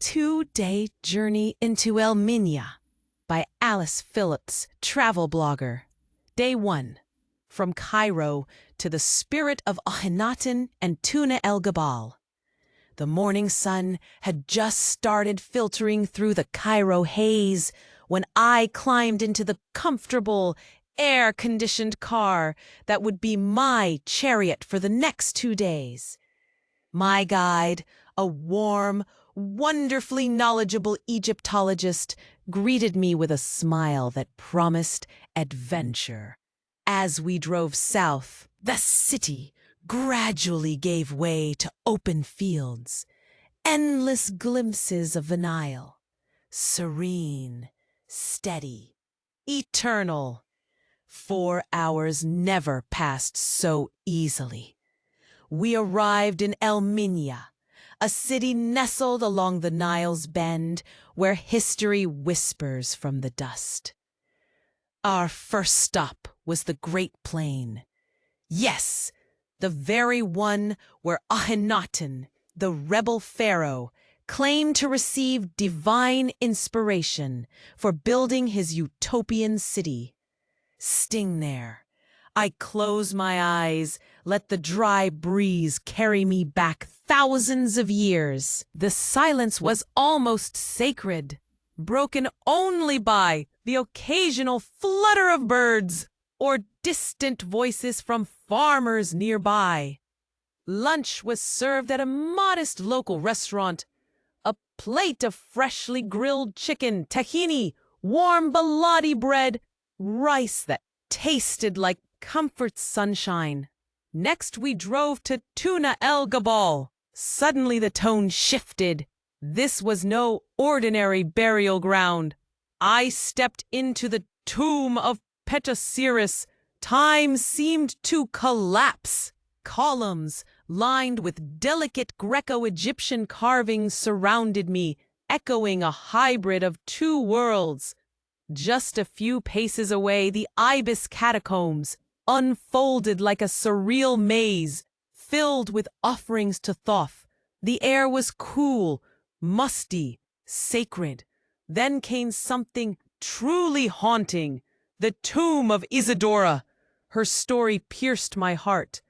2-day journey into El Minya by Alice Phillips, travel blogger. Day 1. From Cairo to the spirit of Akhenaton and Tuna El Gabal. The morning sun had just started filtering through the Cairo haze when I climbed into the comfortable, air-conditioned car that would be my chariot for the next 2 days. My guide, a warm, wonderfully knowledgeable Egyptologist, greeted me with a smile that promised adventure. As we drove south, the city gradually gave way to open fields, endless glimpses of the Nile, serene, steady, eternal. 4 hours never passed so easily. We arrived in El Minya, a city nestled along the Nile's bend, where history whispers from the dust. Our first stop was the Great Plain. Yes, the very one where Akhenaton, the rebel pharaoh, claimed to receive divine inspiration for building his utopian city. Staying there, I close my eyes, let the dry breeze carry me back thousands of years. The silence was almost sacred, broken only by the occasional flutter of birds or distant voices from farmers nearby. Lunch was served at a modest local restaurant. A plate of freshly grilled chicken, tahini, warm baladi bread, rice that tasted like comfort sunshine. Next we drove to Tuna El Gabal. Suddenly the tone shifted. This was no ordinary burial ground. I stepped into the tomb of Petosiris. Time seemed to collapse. Columns lined with delicate Greco-Egyptian carvings surrounded me, echoing a hybrid of 2 worlds. Just a few paces away, the Ibis catacombs unfolded like a surreal maze, filled with offerings to Thoth. The air was cool, musty, sacred. Then came something truly haunting, the tomb of Isadora. Her story pierced my heart.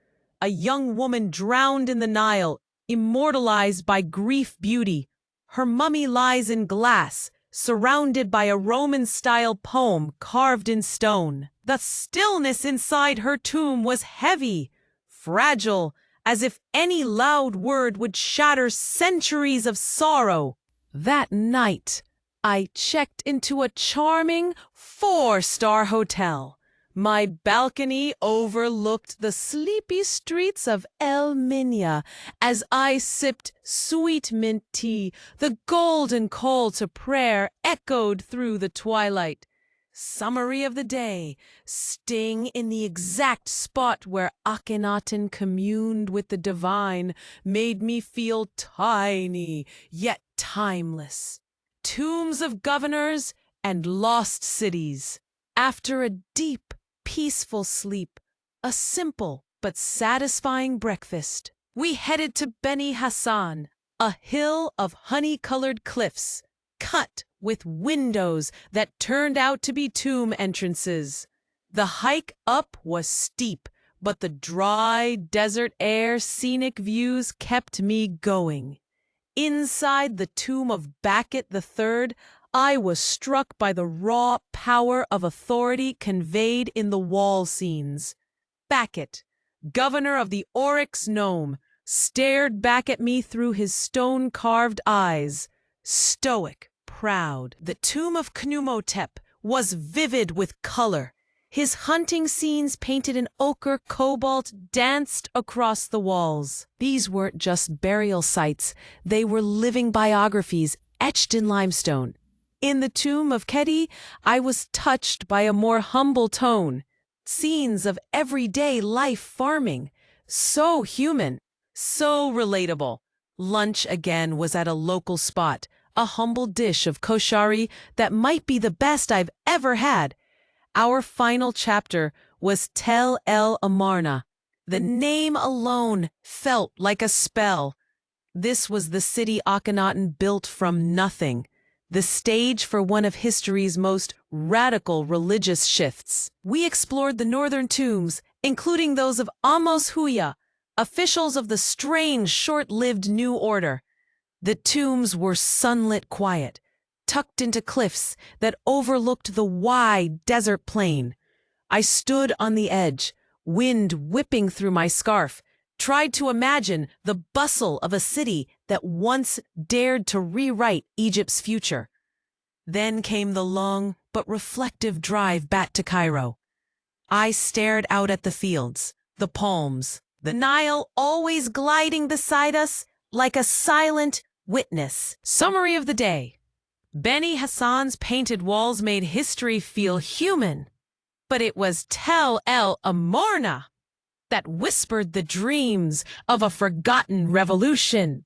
A young woman drowned in the Nile, immortalized by grief beauty. Her mummy lies in glass, surrounded by a Roman-style poem carved in stone. The stillness inside her tomb was heavy, fragile, as if any loud word would shatter centuries of sorrow. That night, I checked into a charming 4-star hotel. My balcony overlooked the sleepy streets of El Minya as I sipped sweet mint tea. The golden call to prayer echoed through the twilight. Summary of the day: staying in the exact spot where Akhenaton communed with the divine made me feel tiny yet timeless. Tombs of governors and lost cities. After a deep, peaceful sleep, a simple but satisfying breakfast, we headed to Beni Hassan, a hill of honey-colored cliffs, cut with windows that turned out to be tomb entrances. The hike up was steep, but the dry desert air scenic views kept me going. Inside the tomb of Bakhet III, I was struck by the raw power of authority conveyed in the wall scenes. Bakhet, governor of the Oryx Nome, stared back at me through his stone-carved eyes, stoic, proud. The tomb of Khnumhotep was vivid with color. His hunting scenes painted in ochre cobalt danced across the walls. These weren't just burial sites, they were living biographies etched in limestone. In the tomb of Khedi, I was touched by a more humble tone. Scenes of everyday life farming. So human, so relatable. Lunch again was at a local spot, a humble dish of koshari that might be the best I've ever had. Our final chapter was Tel El Amarna. The name alone felt like a spell. This was the city Akhenaton built from nothing, the stage for one of history's most radical religious shifts. We explored the northern tombs, including those of Amos Huya, officials of the strange, short-lived New Order. The tombs were sunlit quiet, tucked into cliffs that overlooked the wide desert plain. I stood on the edge, wind whipping through my scarf, tried to imagine the bustle of a city that once dared to rewrite Egypt's future. Then came the long but reflective drive back to Cairo. I stared out at the fields, the palms, the Nile always gliding beside us like a silent witness. Summary of the day. Beni Hassan's painted walls made history feel human, but it was Tel El Amarna that whispered the dreams of a forgotten revolution.